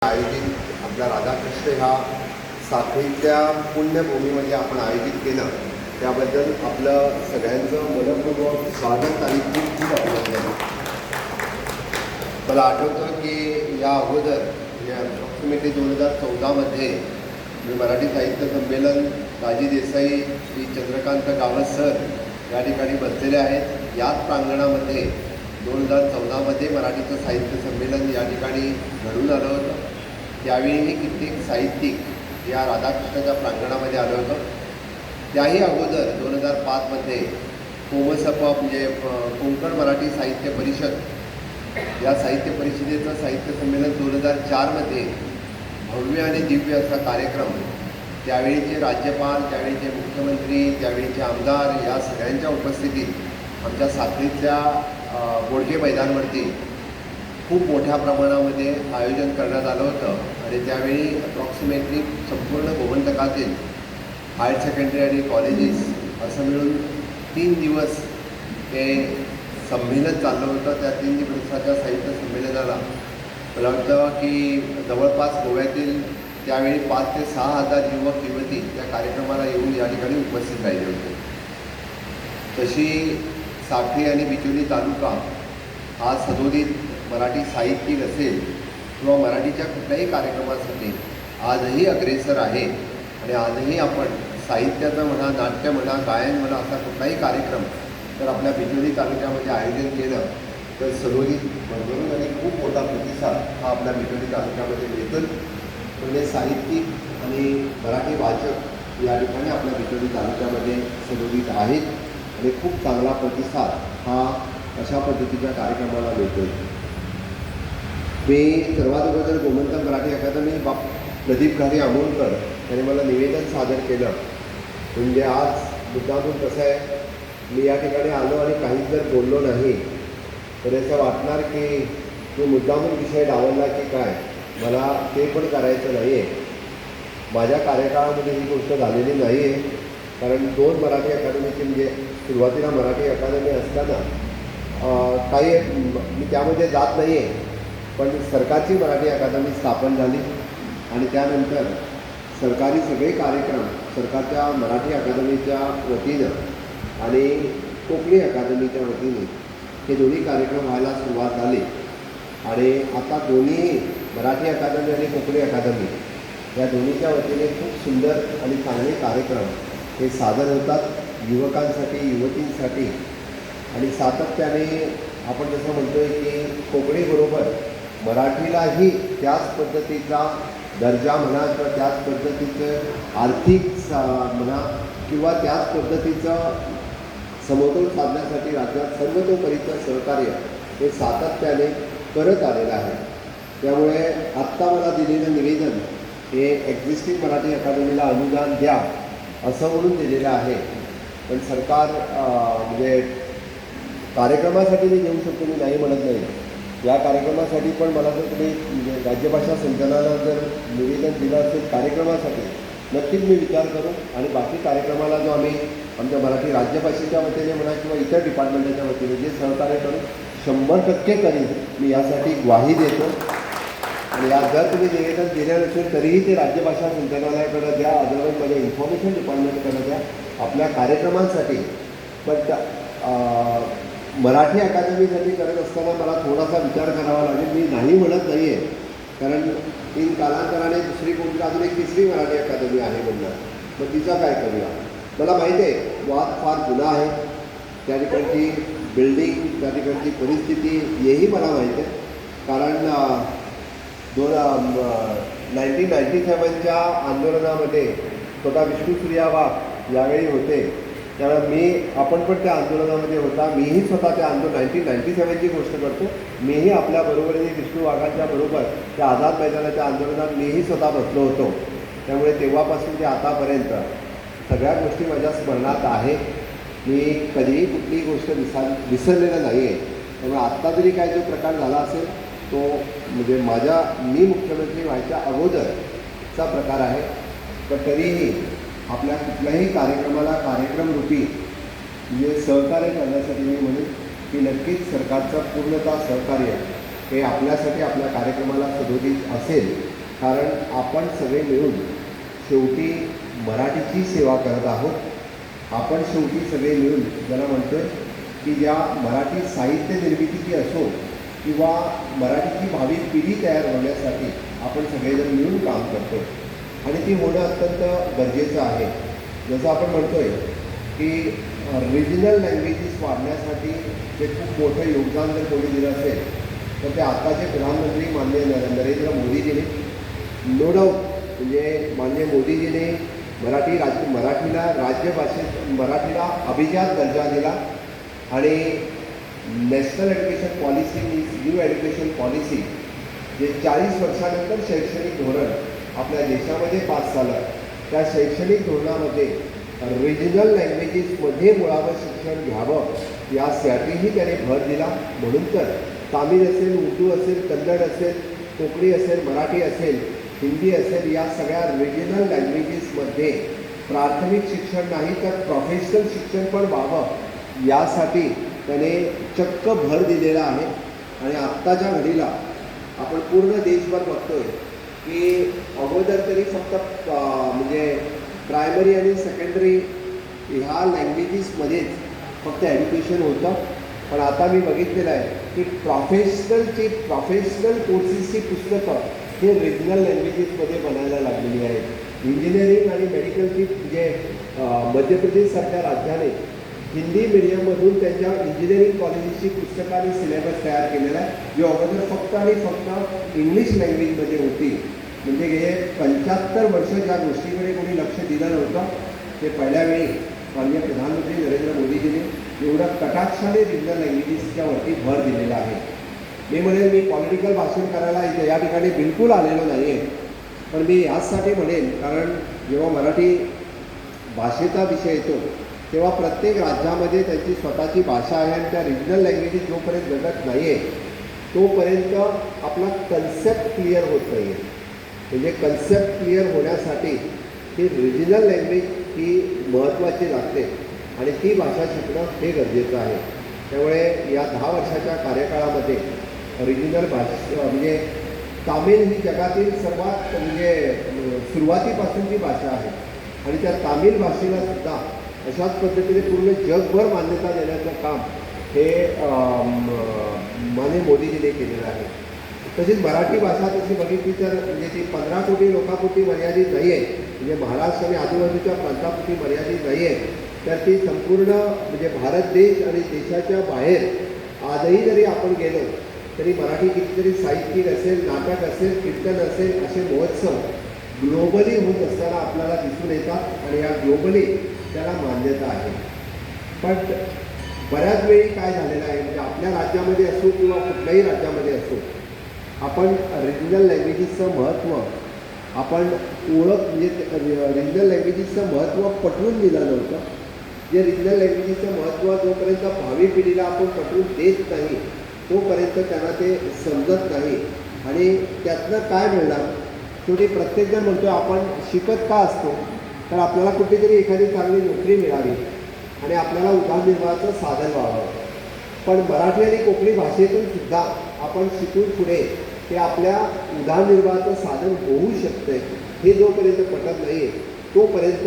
आयोजित आपल्या राधाकृष्ण ह्या साखळीच्या पुण्यभूमीमध्ये आपण आयोजित केलं त्याबद्दल आपलं सगळ्यांचं मनपूर्वक स्वागत आणि खूप खूप अभिनंदन. मला आठवतं की या अगोदर म्हणजे अप्रॉक्सिमेटली 2014मध्ये मी मराठी साहित्य संमेलन राजी देसाई श्री चंद्रकांत गावस सर या ठिकाणी बसलेले आहेत. याच प्रांगणामध्ये 2014मध्ये मराठीचं साहित्य संमेलन या ठिकाणी घडून आलं होतं. त्यावेळीही कित्येक साहित्यिक या राधाकृष्णाच्या प्रांगणामध्ये आलं होतं. त्याही अगोदर 2005मध्ये कोमसप म्हणजे कोकण मराठी साहित्य परिषद या साहित्य परिषदेचं साहित्य संमेलन 2004मध्ये भव्य आणि दिव्य असा कार्यक्रम त्यावेळीचे राज्यपाल, त्यावेळीचे मुख्यमंत्री, त्यावेळीचे आमदार या सगळ्यांच्या उपस्थितीत आमच्या साखळीतल्या बोडके मैदानवरती खूप मोठ्या प्रमाणामध्ये आयोजन करण्यात आलं होतं. आणि त्यावेळी अप्रॉक्सिमेटली संपूर्ण गोमंतकातील हायर सेकंडरी आणि कॉलेजेस असं मिळून 3 दिवस हे संमेलन चाललं होतं. त्या 3 दिवसाच्या साहित्य संमेलनाला मला वाटतं की जवळपास गोव्यातील त्यावेळी 5,000 ते 6,000 युवक युवती त्या कार्यक्रमाला येऊन या ठिकाणी उपस्थित राहिले होते. तशी साखळी आणि बिचोली तालुका हा सदोदित मराठी साहित्यिक असेल किंवा मराठीच्या कुठल्याही कार्यक्रमासाठी आजही अग्रेसर आहे. आणि आजही आपण साहित्याचं म्हणा, नाट्य म्हणा, गायन म्हणा असा कुठलाही कार्यक्रम तर आपल्या बिचोली तालुक्यामध्ये आयोजन केलं तर सदोदित भरभरून आणि खूप मोठा प्रतिसाद हा आपल्या बिचोली तालुक्यामध्ये मिळतो. म्हणजे साहित्यिक आणि मराठी वाचक या ठिकाणी आपल्या बिचोली तालुक्यामध्ये सदोदित आहेत आणि खूप चांगला प्रतिसाद हा अशा पद्धतीच्या कार्यक्रमाला मिळतो. मी सर्वात अगोदर गोमंतक मराठी अकादमी प्रदीप घारी आमोणकर यांनी मला निवेदन सादर केलं. म्हणजे आज मुद्दामून कसं आहे, मी या ठिकाणी आलो आणि काहीच जर बोललो नाही तर असं वाटणार की तो मुद्दामून विषय डावलला की काय. मला ते पण करायचं नाही आहे. माझ्या कार्यकाळामध्ये ही गोष्ट झालेली नाही आहे. कारण 2 मराठी अकादमीची म्हणजे सुरुवातीला मराठी अकादमी असताना काही मी त्यामध्ये जात नाही आहे, पण सरकारची मराठी अकादमी स्थापन झाली आणि त्यानंतर सरकारी सगळे कार्यक्रम सरकारच्या मराठी अकादमीच्या वतीनं आणि कोकणी अकादमीच्या वतीने हे दोन्ही कार्यक्रम व्हायला सुरुवात झाली. आणि आता दोन्ही मराठी अकादमी आणि कोकणी अकादमी या दोन्हीच्या वतीने खूप सुंदर आणि चांगले कार्यक्रम हे सादर होतात युवकांसाठी, युवतींसाठी. आणि सातत्याने आपण जसं म्हणतो आहे की कोकणीबरोबर मराठीलाही त्याच पद्धतीचा दर्जा म्हणा किंवा त्याच पद्धतीचं आर्थिक म्हणा किंवा त्याच पद्धतीचं समतोल साधण्यासाठी राज्यात सर्वतोपरीचं सहकार्य हे सातत्याने करत आलेलं आहे. त्यामुळे आत्ता मला दिलेलं निवेदन हे एक्झिस्टिंग मराठी अकादमीला अनुदान द्या असं म्हणून दिलेलं आहे. पण सरकार म्हणजे कार्यक्रमासाठी मी देऊ शकतो, मी नाही म्हणत नाही. या कार्यक्रमासाठी पण मला जर तुम्ही म्हणजे राज्यभाषा संचालनाला जर निवेदन दिलं असेल कार्यक्रमासाठी नक्कीच मी विचार करू. आणि बाकी कार्यक्रमाला जो आम्ही आमच्या मराठी राज्यभाषेच्या वतीने म्हणा किंवा इतर डिपार्टमेंटच्या वतीने जे सहकार्य करू 100% करीन. मी यासाठी ग्वाही देतो. आणि या जर तुम्ही निवेदन दिलं नसेल तरीही ते राज्यभाषा संचालनालयाकडे द्या, अदरवाईज माझ्या इन्फॉर्मेशन डिपार्टमेंटकडे द्या आपल्या कार्यक्रमांसाठी. पण मराठी अकादमीसाठी करत असताना मला थोडासा विचार करावा लागेल. मी नाही म्हणत नाही आहे, कारण इन कालांतराने दुसरी कोणती अजून एक 3री मराठी अकादमी आहे म्हणणार. मग तिचा काय करूया. मला माहिती आहे वाद फार जुना आहे, त्या ठिकाणची बिल्डिंग, त्या ठिकाणची परिस्थिती हेही मला माहिती आहे. कारण 1997च्या आंदोलनामध्ये स्वतः विष्णुप्रिया वाघ यावेळी होते. त्यामुळे आपण पण त्या आंदोलनामध्ये होता. मीही स्वतः त्या 1997ची गोष्ट करतो. मीही आपल्या बरोबरीने विष्णू वाघांच्या बरोबर त्या आझाद मैदानाच्या आंदोलनात मीही स्वतः बसलो होतो. त्यामुळे तेव्हापासून ते आतापर्यंत सगळ्या गोष्टी माझ्या स्मरणात आहे. मी कधीही कुठलीही गोष्ट विसरलेलं नाही आहे. त्यामुळे आत्ता जरी काय जो प्रकार झाला असेल तो म्हणजे मी मुख्यमंत्री व्हायच्या अगोदरचा प्रकार आहे. पण तरीही आपल्या कुठल्याही कार्यक्रमाला कार्यक्रमरूपी म्हणजे सहकार्य करण्यासाठी मी म्हणेन की नक्कीच सरकारचं पूर्णतः सहकार्य हे आपल्यासाठी आपल्या कार्यक्रमाला सदोदित असेल. कारण आपण सगळे मिळून शेवटी मराठीची सेवा करत आहोत. आपण शेवटी सगळे मिळून ज्याला म्हणतो आहे की ज्या मराठी साहित्य निर्मितीची असो किंवा मराठीची भावी पिढी तयार होण्यासाठी आपण सगळेजण मिळून काम करतो आणि ती होणं अत्यंत गरजेचं आहे. जसं आपण म्हणतो आहे की रिजनल लँग्वेजेस वाढण्यासाठी जे खूप मोठं योगदान जर कोणी दिलं असेल तर ते आताचे प्रधानमंत्री माननीय नरेंद्र मोदीजीने नो डाऊट म्हणजे माननीय मोदीजीने मराठीला राज्यभाषेत मराठीला अभिजात दर्जा दिला आणि national education policy new education policy जे 40 वर्षानंतर शैक्षणिक धोरण आपल्या देशामध्ये पास झालं त्या शैक्षणिक धोरणामध्ये रिजनल लँग्वेजेसमध्ये मुळावर शिक्षण घ्यावं यासाठीही त्याने भर दिला. म्हणून तर तामिळ असेल, उर्दू असेल, कन्नड असेल, कोकणी असेल, मराठी असेल, हिंदी असेल या सगळ्या रिजनल लँग्वेजेसमध्ये प्राथमिक शिक्षण नाही तर प्रोफेशनल शिक्षण पण व्हावं यासाठी त्याने चक्क भर दिलेला आहे. आणि आत्ताच्या घडीला आपण पूर्ण देशभर बघतोय की अगोदर तरी फक्त म्हणजे प्रायमरी आणि सेकंडरी ह्या लँग्वेजेसमध्येच फक्त एज्युकेशन होतं. पण आता मी बघितलेलं आहे की प्रोफेशनल कोर्सेसची पुस्तकं हे रिजनल लँग्वेजेसमध्ये बनायला लागलेली आहेत. इंजिनिअरिंग आणि मेडिकलची म्हणजे मध्य प्रदेशसारख्या राज्याने हिंदी मीडियममधून त्यांच्या इंजिनिअरिंग कॉलेजेसची पुस्तकं आणि सिलेबस तयार केलेला आहे जो अगोदर फक्त आणि फक्त इंग्लिश लँग्वेजमध्ये होती. म्हणजे हे 75 वर्ष ज्या गोष्टीकडे कोणी लक्ष दिलं नव्हतं ते पहिल्या वेळी माननीय प्रधानमंत्री नरेंद्र मोदीजीने एवढा कटाक्षाने रिजनल लँग्वेजेसच्या वरती भर दिलेला आहे. मी म्हणेन मी पॉलिटिकल भाषण करायला इथे या ठिकाणी बिलकुल आलेलो नाही आहे. पण मी याचसाठी म्हणेन कारण जेव्हा मराठी भाषेचा विषय येतो तेव्हा प्रत्येक राज्यामध्ये त्यांची स्वतःची भाषा आहे आणि त्या रिजनल लँग्वेजेस जोपर्यंत घडत नाही आहे तोपर्यंत आपला कन्सेप्ट क्लिअर होत नाही आहे. म्हणजे कन्सेप्ट क्लिअर होण्यासाठी ही रिजनल लँग्वेज ही महत्त्वाची लागते आणि ती भाषा शिकणं हे गरजेचं आहे. त्यामुळे या 10 वर्षाच्या कार्यकाळामध्ये रिजनल म्हणजे तामिळ ही जगातील सर्वात म्हणजे सुरुवातीपासूनची भाषा आहे आणि त्या तामिळ भाषेला सुद्धा अशाच पद्धतीने पूर्ण जगभर मान्यता देण्याचं काम हे माननीय मोदीजीने केलेलं आहे. तशीच मराठी भाषा तशी बघितली तर म्हणजे ती 15 कोटी लोकांपुरती मर्यादित नाही आहे. म्हणजे महाराष्ट्र आणि आजूबाजूच्या प्रांतापुरती मर्यादित नाही आहे तर ती संपूर्ण म्हणजे भारत देश आणि देशाच्या बाहेर आजही जरी आपण गेलो तरी मराठी कितीतरी साहित्यिक असेल, नाटक असेल, कीर्तन असेल असे महोत्सव ग्लोबली होत असताना आपल्याला दिसून येतात आणि या ग्लोबली त्याला मान्यता आहे. पण बऱ्याच वेळी काय झालेलं आहे म्हणजे आपल्या राज्यामध्ये असो किंवा कुठल्याही राज्यामध्ये असो आपण रिजनल लँग्वेजेसचं महत्त्व आपण ओळख म्हणजे रिजनल लँग्वेजेसचं महत्त्व पटवून दिलं नव्हतं. जे रिजनल लँग्वेजेसचं महत्त्व जोपर्यंत भावी पिढीला आपण पटवून देत नाही तोपर्यंत त्यांना ते समजत नाही आणि त्यातनं काय मिळणार. शेवटी प्रत्येकजण म्हणतो आपण शिकत का असतो तर आपल्याला कुठेतरी एखादी चांगली नोकरी मिळावी आणि आपल्याला उदरनिर्वाहाचं साधन व्हावं. पण मराठी आणि कोकणी भाषेतून सुद्धा आपण शिकून पुढे ते आपल्या उदरनिर्वाहाचं साधन होऊ शकतं हे जोपर्यंत पटत नाही आहे तोपर्यंत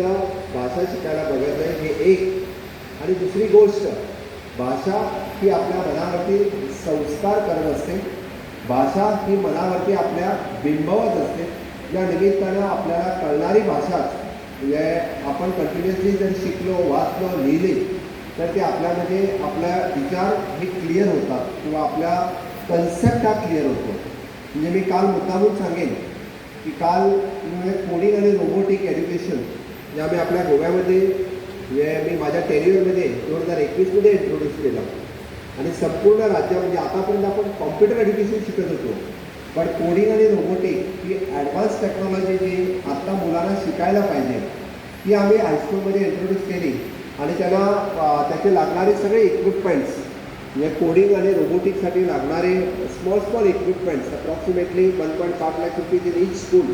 भाषा शिकायला बघत नाही हे एक. आणि दुसरी गोष्ट भाषा ही आपल्या मनावरती संस्कार करत असते. भाषा ही मनावरती आपल्या बिंबवत असते. या निमित्तानं आपल्याला कळणारी भाषाच म्हणजे आपण कंटिन्युअसली जर शिकलो, वाचलो, लिहिली तर ते आपल्यामध्ये आपल्या विचार हे क्लिअर होतात किंवा आपल्या कन्सेप्ट हा क्लिअर होतो. म्हणजे मी काल मुद्दामून सांगेन की काल कोडिंग आणि रोबोटिक एज्युकेशन जे आम्ही आपल्या गोव्यामध्ये मी माझ्या टेरियरमध्ये 2021मध्ये इंट्रोड्यूस केला आणि संपूर्ण राज्यामध्ये आतापर्यंत आपण कॉम्प्युटर एज्युकेशन शिकत होतो पण कोडिंग आणि रोबोटिक ही ॲडव्हान्स टेक्नॉलॉजी जी आत्ता मुलांना शिकायला पाहिजे ती आम्ही हायस्कूलमध्ये इंट्रोड्यूस केली आणि त्याला त्याचे लागणारे सगळे इक्विपमेंट्स म्हणजे कोडिंग आणि रोबोटिकसाठी लागणारे small equipments approximately 1.5 lakh rupees in each school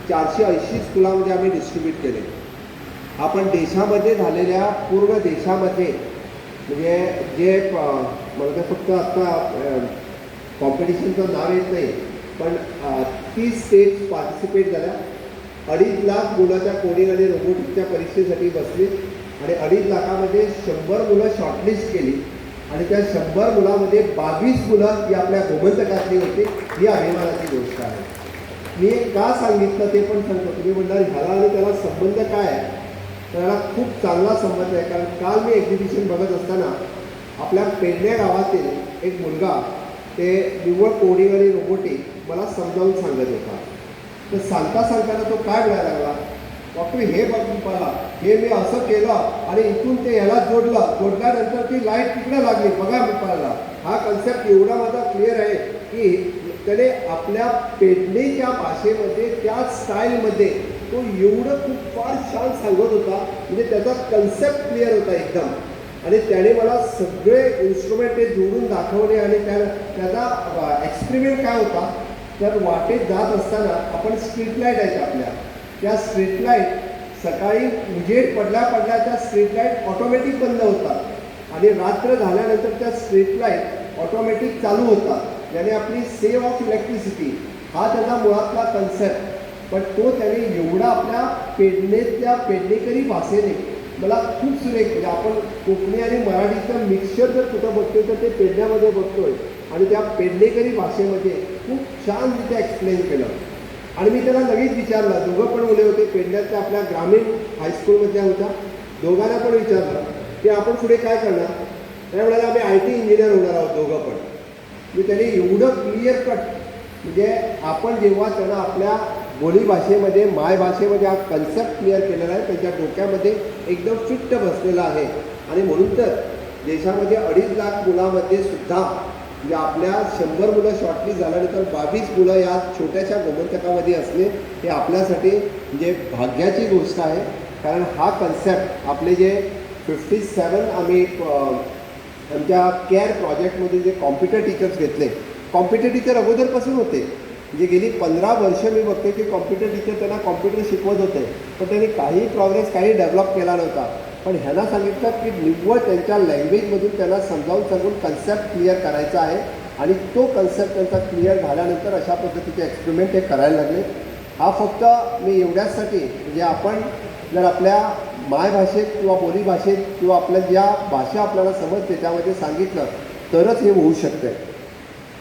480 स्कूलामध्ये आम्ही डिस्ट्रीब्यूट केले. आपण देशामध्ये झालेल्या पूर्ण देशामध्ये म्हणजे जे मला तर फक्त आत्ता कॉम्पिटिशनचं नाव येत नाही पण 30 स्टेट्स पार्टिसिपेट झाल्या. 2.5 लाख मुलाच्या कोडिंग आणि रोबोटिक्सच्या परीक्षेसाठी बसले आणि 2.5 लाखामध्ये 100 मुलं शॉर्टलिस्ट केली आणि त्या 100 मुलामध्ये 22 मुलं ही आपल्या गोमंतकातली होती. ही अभिमानाची गोष्ट आहे. मी का सांगितलं ते पण सांगतो. तुम्ही म्हणणार ह्याला आणि त्याला संबंध काय आहे? तर ह्याला खूप चांगला संबंध आहे. कारण काल मी एक्झिबिशन बघत असताना आपल्या पेडणे गावातील एक मुलगा ते निव्वळ कोडिंग आणि रोबोटिक मला समजावून सांगत होता. तर सांगता सांगताना तो काय म्हणायला लागला, डॉक्टर हे बघून पाहिला, हे मी असं केलं आणि इथून ते याला जोडल्यानंतर ती लाईट तिकडे लागली बघा मी पाहिला. हा कन्सेप्ट एवढा माझा क्लिअर आहे की त्याने आपल्या पेडणेच्या भाषेमध्ये त्या स्टाईलमध्ये तो एवढं खूप फार छान सांगत होता. म्हणजे त्याचा कन्सेप्ट क्लिअर होता एकदम. आणि त्याने मला सगळे इन्स्ट्रुमेंट ते जोडून दाखवले आणि त्याचा एक्सपेरिमेंट काय होता, तर वाटेत जात असताना आपण स्ट्रीट लाईट आहेत आपल्या, त्या स्ट्रीट लाईट सकाळी उजेड पडल्या त्या स्ट्रीट लाईट ऑटोमॅटिक बंद होतात आणि रात्र झाल्यानंतर त्या स्ट्रीट लाईट ऑटोमॅटिक चालू होतात, ज्याने आपली सेव्ह ऑफ इलेक्ट्रिसिटी हा त्याचा मुळातला कन्सेप्ट. पण तो त्याने एवढा आपल्या पेडणेतल्या पेडणेकरी भाषेने मला खूप सुरेख, म्हणजे आपण कोकणी आणि मराठीचं मिक्सचर जर कुठं बघतोय तर ते पेडण्यामध्ये बघतोय आणि त्या पेडणेकरी भाषेमध्ये खूप छान तिथे एक्सप्लेन केलं. आणि मी त्याला लगेच विचारलं, दोघं पण मुले होते पेडण्याच्या आपल्या ग्रामीण हायस्कूलमधल्या होत्या, दोघांना पण विचारलं की आपण पुढे काय करणार. त्यावेळेला आम्ही IT इंजिनियर होणार आहोत दोघं पण. मी त्याने एवढं क्लिअर कट, म्हणजे आपण जेव्हा त्यांना आपल्या बोलीभाषेमध्ये मायभाषेमध्ये हा कन्सेप्ट क्लिअर केलेला आहे त्यांच्या डोक्यामध्ये एकदम फिट्ट बसलेला आहे. आणि म्हणून तर देशामध्ये 2.5 लाख मुलामध्ये सुद्धा म्हणजे आपल्या 100 मुलं शॉर्टलिस्ट झाल्यानंतर 22 मुलं या छोट्याशा गोमंतकामध्ये असणे हे आपल्यासाठी म्हणजे भाग्याची गोष्ट आहे. कारण हा कन्सेप्ट आपले जे 57 आम्ही आमच्या केअर प्रोजेक्टमध्ये जे कॉम्प्युटर टीचर्स घेतले, कॉम्प्युटर टीचर अगोदरपासून होते. म्हणजे गेली 15 वर्ष मी बघते की कॉम्प्युटर टीचर त्यांना कॉम्प्युटर शिकवत होते, पण त्यांनी काही प्रोग्रेस काही डेव्हलप केला नव्हता. पण ह्यांना सांगितलं की निव्वळ त्यांच्या लँग्वेजमधून त्यांना समजावून सांगून कन्सेप्ट क्लिअर करायचा आहे आणि तो कन्सेप्ट त्यांचा क्लिअर झाल्यानंतर अशा पद्धतीचे एक्सपेरिमेंट हे करायला लागले. हा फक्त मी एवढ्याचसाठी म्हणजे आपण जर आपल्या मायभाषेत किंवा बोलीभाषेत किंवा आपल्या ज्या भाषा आपल्याला समजते त्यामध्ये सांगितलं तरच हे होऊ शकतं.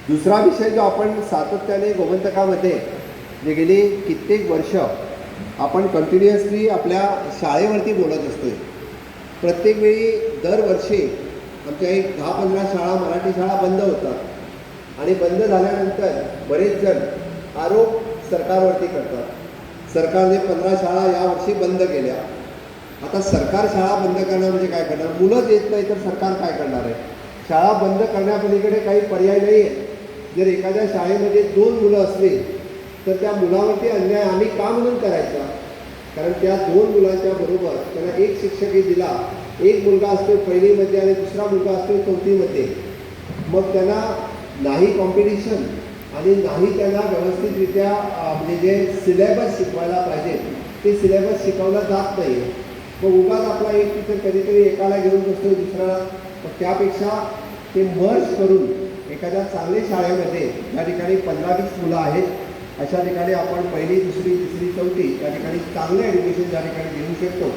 दुसरा विषय जो आपण सातत्याने गोमंतकामध्ये जे गेली कित्येक वर्ष आपण कंटिन्युअसली आपल्या शाळेवरती बोलत असतो. प्रत्येक वेळी दरवर्षी आमच्या एक 10-15 शाळा मराठी शाळा बंद होतात आणि बंद झाल्यानंतर बरेच जण आरोप सरकारवरती करतात. सरकारने 15 शाळा यावर्षी बंद केल्या. आता सरकार शाळा बंद करणार म्हणजे काय करणार? मुलं देत नाही तर सरकार काय करणार आहे? शाळा बंद करण्यापलीकडे काही पर्याय नाही आहे. जर एखाद्या शाळेमध्ये 2 मुलं असली तर त्या मुलावरती अन्याय आम्ही का म्हणून करायचा? कारण त्या 2 मुलांच्या बरोबर त्यांना एक शिक्षकही दिला, एक मुलगा असतो पहिलीमध्ये आणि दुसरा मुलगा असतो चौथीमध्ये. मग त्यांना नाही कॉम्पिटिशन आणि नाही त्यांना व्यवस्थितरित्या म्हणजे जे सिलेबस शिकवायला पाहिजे ते सिलेबस शिकवला जात नाही. मग उगाच आपला एक टीचर कधीतरी एकाला घेऊन बसतो दुसऱ्याला. मग त्यापेक्षा ते मर्ज करून एखाद्या चांगल्या शाळेमध्ये ज्या ठिकाणी 15-20 मुलं आहेत अशा ठिकाणी आपण पहिली, दुसरी, तिसरी, चौथी त्या ठिकाणी चांगलं ॲड्युकेशन ज्या ठिकाणी देऊ शकतो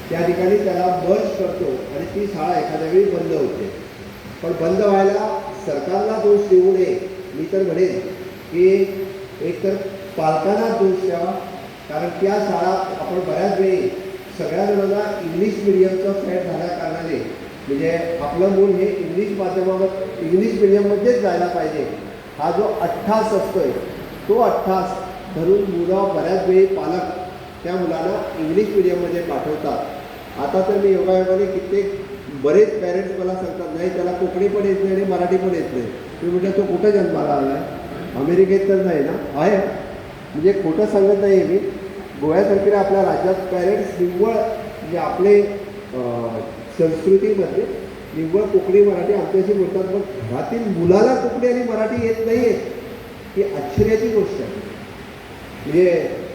त्या ठिकाणी त्याला मर्ज करतो आणि ती शाळा एखाद्या वेळी बंद होते. पण बंद व्हायला सरकारला दोष देऊ नये. मी तर म्हणेन की एकतर पालकांना दोष द्यावा, कारण त्या शाळा आपण बऱ्याच वेळी सगळ्या जणांना इंग्लिश मिडियमचं फॅट झाल्या कारणाने म्हणजे आपलं मूळ हे इंग्लिश मिडियममध्येच जायला पाहिजे हा जो अट्ठास असतोय तो अट्ठास धरून मुलं बऱ्याच वेळी पालक त्या मुलांना इंग्लिश मिडियममध्ये पाठवतात. आता तर मी योगायोगाने कित्येक बरेच पॅरेंट्स मला सांगतात नाही त्याला कोकणी पण येत नाही आणि मराठी पण येत नाही. मी म्हटलं तो कुठं जन्माला आला आहे? अमेरिकेत तर नाही ना? आहे म्हणजे खोटं सांगत नाही आहे मी. गोव्यासारख्या आपल्या राज्यात पॅरेंट्स निव्वळ म्हणजे आपले संस्कृतीमध्ये निव्वळ कोकणी मराठी आमच्याशी बोलतात, पण घरातील मुलाला कोकणी आणि मराठी येत नाही आहे ही आश्चर्याची गोष्ट आहे. म्हणजे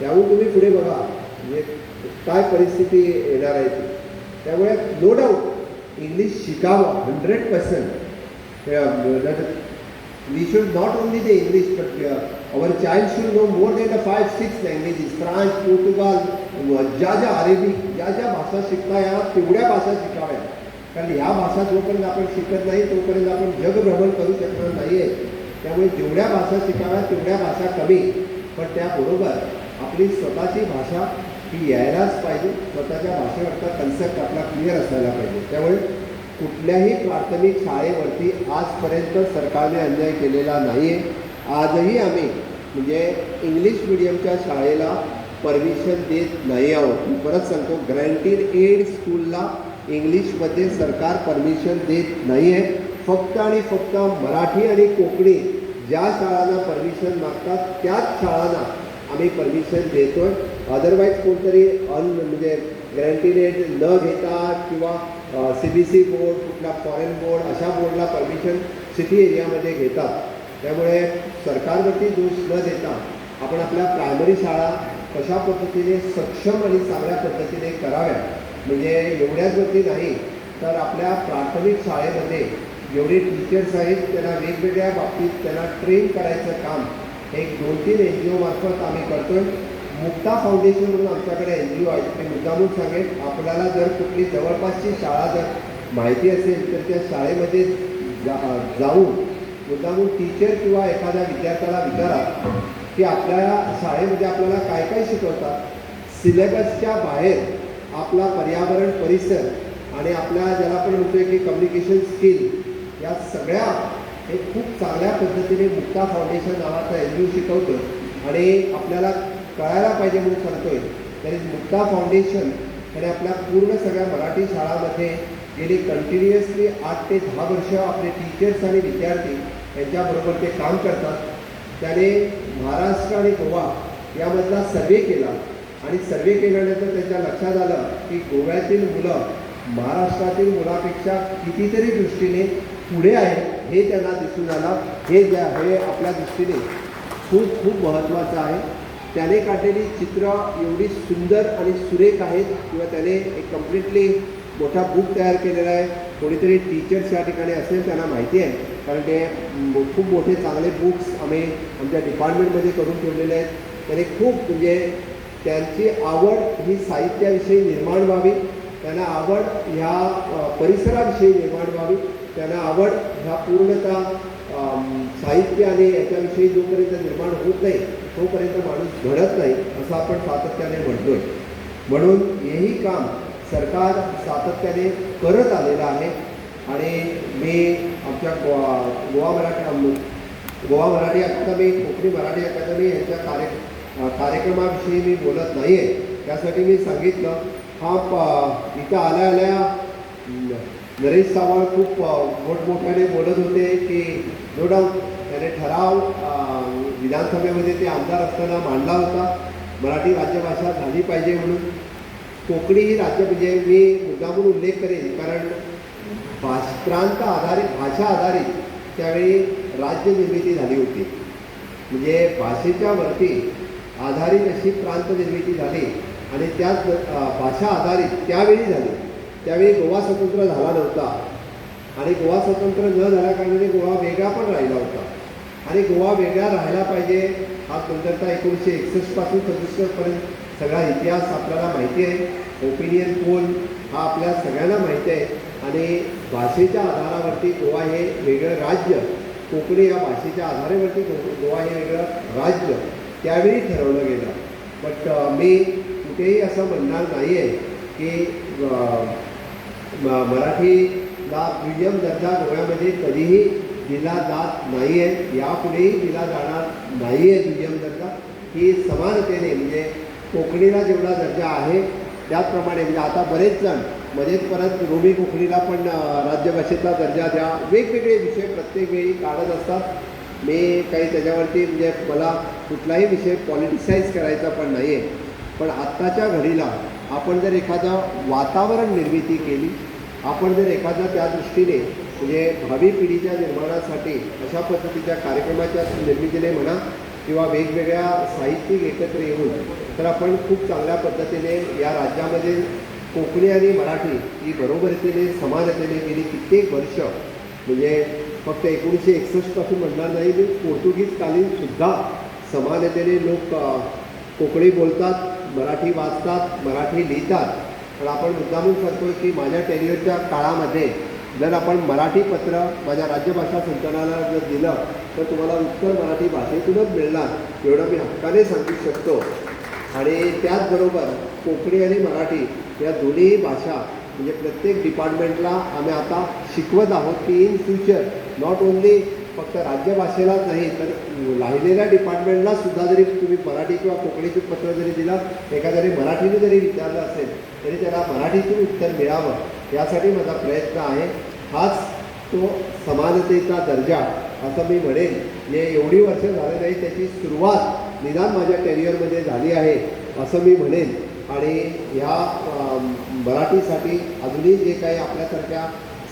त्याहून तुम्ही पुढे बघा म्हणजे काय परिस्थिती येणार आहे ती. त्यामुळे नो डाऊट इंग्लिश शिकावं 100%. We should not only the English but our child should know more than the 5-6 languages, French, Portugal, ज्या ज्या भाषा शिकता येणार तेवढ्या भाषा शिकाव्या. कारण ह्या भाषा जोपर्यंत आपण शिकत नाही तोपर्यंत आपण जगभ्रमण करू शकणार नाही आहे. त्यामुळे जेवढ्या भाषा शिकाव्या तेवढ्या भाषा कमी, पण त्याबरोबर आपली स्वतःची भाषा ही यायलाच पाहिजे. स्वतःच्या भाषेवरचा कन्सेप्ट आपला क्लिअर असायला पाहिजे. त्यामुळे कुठल्याही प्राथमिक शाळेवरती आजपर्यंत सरकारने अन्याय केलेला नाही आहे. आजही आम्ही म्हणजे इंग्लिश मिडियमच्या शाळेला परमिशन देत नाही आहोत. मी परत सांगतो, ग्रँटेड एड स्कूलला इंग्लिशमध्ये सरकार परमिशन देत नाही आहे. फक्त आणि फक्त मराठी आणि कोकणी ज्या शाळांना परमिशन मागतात त्याच शाळांना आम्ही परमिशन देतो आहे. अदरवाईज कोणतरी म्हणजे ग्रँटेड एड न घेता किंवा CBSE बोर्ड, कुठला फॉरेन बोर्ड अशा बोर्डला परमिशन सिटी एरियामध्ये घेतात. त्यामुळे सरकारवरती दोष न देता आपण आपल्या प्रायमरी शाळा कशा पद्धतीने सक्षम आणि चांगल्या पद्धतीने कराव्या, म्हणजे एवढ्याचवरती नाही तर आपल्या प्राथमिक शाळेमध्ये जेवढे टीचर्स आहेत त्यांना वेगवेगळ्या बाबतीत त्यांना ट्रेन करायचं काम एक 2-3 NGO मार्फत आम्ही करतो आहे. मुक्ता फाउंडेशन म्हणून आमच्याकडे NGO आहे. ते मुद्दामून सांगेल, आपल्याला जर कुठली जवळपासची शाळा जर माहिती असेल तर त्या शाळेमध्ये जाऊन मुद्दामून टीचर किंवा एखाद्या विद्यार्थ्याला विचारा की आपल्या शाळेमध्ये आपल्याला काय काय शिकवतात. सिलेबसच्या बाहेर आपला पर्यावरण, परिसर आणि आपल्या ज्याला आपण म्हणतोय की कम्युनिकेशन स्किल, या सगळ्या हे खूप चांगल्या पद्धतीने मुक्ता फाउंडेशन नावाचा NGO शिकवतं आणि आपल्याला कळायला पाहिजे म्हणून सांगतोय. तरी मुक्ता फाउंडेशन आणि आपल्या पूर्ण सगळ्या मराठी शाळांमध्ये गेली कंटिन्युअसली 8 ते 10 वर्ष आपले टीचर्स आणि विद्यार्थी यांच्याबरोबर ते काम करतात. त्याने महाराष्ट्र आणि गोवा यामधला सर्वे केला आणि सर्वे केल्यानंतर त्याच्या लक्षात आलं की गोव्यातील मुलं महाराष्ट्रातील मुलापेक्षा कितीतरी दृष्टीने पुढे आहेत हे त्यांना दिसून आलं. हे आपल्या दृष्टीने खूप खूप महत्त्वाचं आहे. त्याने काढलेली चित्र एवढी सुंदर आणि सुरेख आहेत किंवा त्याने एक कम्प्लिटली मोठा बुक तयार केलेला आहे. कोणीतरी टीचर्स या ठिकाणी असेल त्यांना माहिती आहे, कारण ते खूप मोठे चांगले बुक्स आम्ही आमच्या डिपार्टमेंटमध्ये करून ठेवलेले आहेत. त्याने खूप म्हणजे त्यांची आवड ही साहित्याविषयी निर्माण व्हावी, त्यांना आवड ह्या परिसराविषयी निर्माण व्हावी, त्यांना आवड ह्या पूर्णतः साहित्य आणि याच्याविषयी जोपर्यंत निर्माण होत नाही तोपर्यंत माणूस घडत नाही असं आपण सातत्याने म्हणतो आहे. म्हणून हेही काम सरकार सातत्याने करत आलेलं आहे आणि मी आमच्या गोवा मराठी अकादमी, कोकणी मराठी अकादमी यांच्या कार्यक्रमाविषयी मी बोलत नाही आहे. त्यासाठी मी सांगितलं, इथं आल्या नरेश सावळ खूप मोठमोठ्याने बोलत होते की नो डाऊट त्याने ठराव विधानसभेमध्ये ते आमदार असताना मांडला होता, मराठी राज्यभाषा झाली पाहिजे म्हणून. कोकणी ही राज्य म्हणजे मी मुद्दामून उल्लेख करेन कारण प्रांत आधारित, भाषा आधारित त्यावेळी राज्य निर्मिती झाली होती. म्हणजे भाषेच्या वरती आधारित अशी प्रांत निर्मिती झाली आणि त्याच भाषा आधारित त्यावेळी झाली. त्यावेळी गोवा स्वतंत्र झाला नव्हता आणि गोवा स्वतंत्र न झाल्याकारणाने गोवा वेगळा पण राहिला होता आणि गोवा वेगळा राहायला पाहिजे हा स्वतंत्रता 1961 पासून 67 पर्यंत सगळा इतिहास आपल्याला माहिती आहे. ओपिनियन पोल हा आपल्या सगळ्यांना माहिती आहे आणि भाषेच्या आधारावरती गोवा हे वेगळं राज्य, कोकणी या भाषेच्या आधारावरती गोवा हे वेगळं राज्य त्यावेळी ठरवलं गेलं. बट मी कुठेही असं म्हणणार नाही आहे की मराठीला दुय्यम दर्जा गोव्यामध्ये कधीही दिला जात नाही आहे, यापुढेही दिला जाणार नाही आहे. दुय्यम दर्जा ही समानतेने म्हणजे कोकणीला जेवढा दर्जा आहे त्याचप्रमाणे, म्हणजे आता बरेच जण मध्येच परत रोमी कोकणीला पण राज्यभाषेचा दर्जा द्या, वेगवेगळे विषय प्रत्येक वेळी काढत असतात. मी काही त्याच्यावरती म्हणजे मला कुठलाही विषय पॉलिटिसाईज करायचा पण नाही आहे. पण आत्ताच्या घडीला आपण जर एखादं वातावरण निर्मिती केली, आपण जर एखादा त्या दृष्टीने म्हणजे भावी पिढीच्या निर्माणासाठी अशा पद्धतीच्या कार्यक्रमाच्या निर्मितीने म्हणा किंवा वेगवेगळ्या साहित्यिक एकत्र येऊन तर आपण खूप चांगल्या पद्धतीने या राज्यामध्ये कोकणी आणि मराठी ही बरोबरीने समानतेने गेली कित्येक वर्ष, म्हणजे फक्त 1961 पासून म्हणणार नाही, मी पोर्तुगीज कालीनसुद्धा समानतेने लोक कोकणी बोलतात, मराठी वाचतात, मराठी लिहितात. पण आपण मुद्दामून सांगतो की माझ्या टेन्युअरच्या काळामध्ये जर आपण मराठी पत्र माझ्या राज्यभाषा संचालनाला जर दिलं तर तुम्हाला उत्तर मराठी भाषेतूनच मिळणार एवढं मी हक्काने सांगू शकतो. आणि त्याचबरोबर कोकणी आणि मराठी या दोन्ही भाषा म्हणजे प्रत्येक डिपार्टमेंटला आम्ही आता शिकवत आहोत की इन फ्युचर नॉट ओन्ली फक्त राज्यभाषेलाच नाही तर राहिलेल्या डिपार्टमेंटला सुद्धा जरी तुम्ही मराठी किंवा कोकणीतून पत्र जरी दिलं एखाद्याने मराठीने जरी विचारलं असेल तरी त्याला मराठीतून उत्तर मिळावं यासाठी माझा प्रयत्न आहे. हाच तो समानतेचा दर्जा असं मी म्हणेन. हे एवढी वर्ष झाले नाही त्याची सुरुवात निदान माझ्या टेरियरमध्ये झाली आहे असं मी म्हणेन. आणि ह्या मराठीसाठी अजूनही जे काही आपल्यासारख्या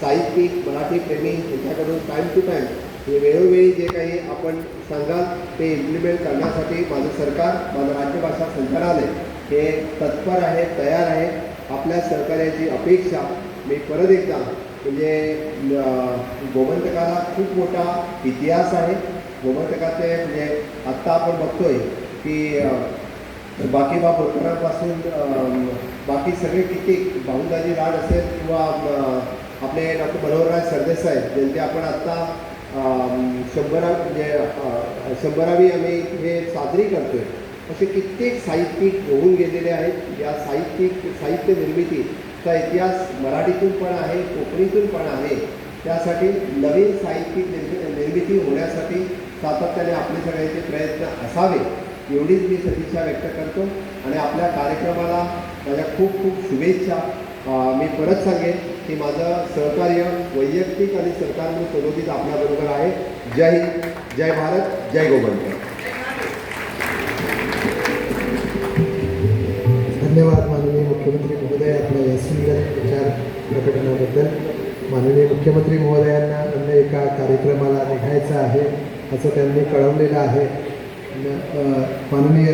साहित्यिक मराठी प्रेमी यांच्याकडून टाईम टू टाईम हे वेळोवेळी जे काही आपण सांगाल ते इम्प्लिमेंट करण्यासाठी माझं सरकार माझं राज्यभाषा संचालनालय हे तत्पर आहे, तयार आहे. आपल्या सहकार्याची अपेक्षा मी परत एकदा म्हणजे गोमंतकाला खूप मोठा इतिहास आहे. गोमंतकाचे म्हणजे आत्ता आपण बघतोय की बाकीबा बोरकरांपासून बाकी सगळे किती भाऊदाजी लाड असेल किंवा आपले डॉक्टर मनोहरराज सरदेसाई ज्यांचे आपण आत्ता 100वी आम्ही हे साजरी करतो आहे. असे कित्येक साहित्यिक होऊन गेलेले आहेत. या साहित्य निर्मितीचा इतिहास मराठीतून पण आहे, कोकणीतून पण आहे. त्यासाठी नवीन साहित्यिक निर्मिती होण्यासाठी सातत्याने आपले सगळ्यांचे प्रयत्न असावे एवढीच मी सदिच्छा व्यक्त करतो. आणि आपल्या कार्यक्रमाला माझ्या खूप खूप शुभेच्छा. मी परत सांगेन की माझं सहकार्य वैयक्तिक आणि सरकारमधून सदोदित आपल्याबरोबर आहे. जय हिंद, जय भारत, जय गोमंतक. धन्यवाद माननीय मुख्यमंत्री महोदय आपल्या या सुंदर विचार प्रकटनाबद्दल. माननीय मुख्यमंत्री महोदयांना अन्य एका कार्यक्रमाला निघायचं आहे असं त्यांनी कळवलेलं आहे. माननीय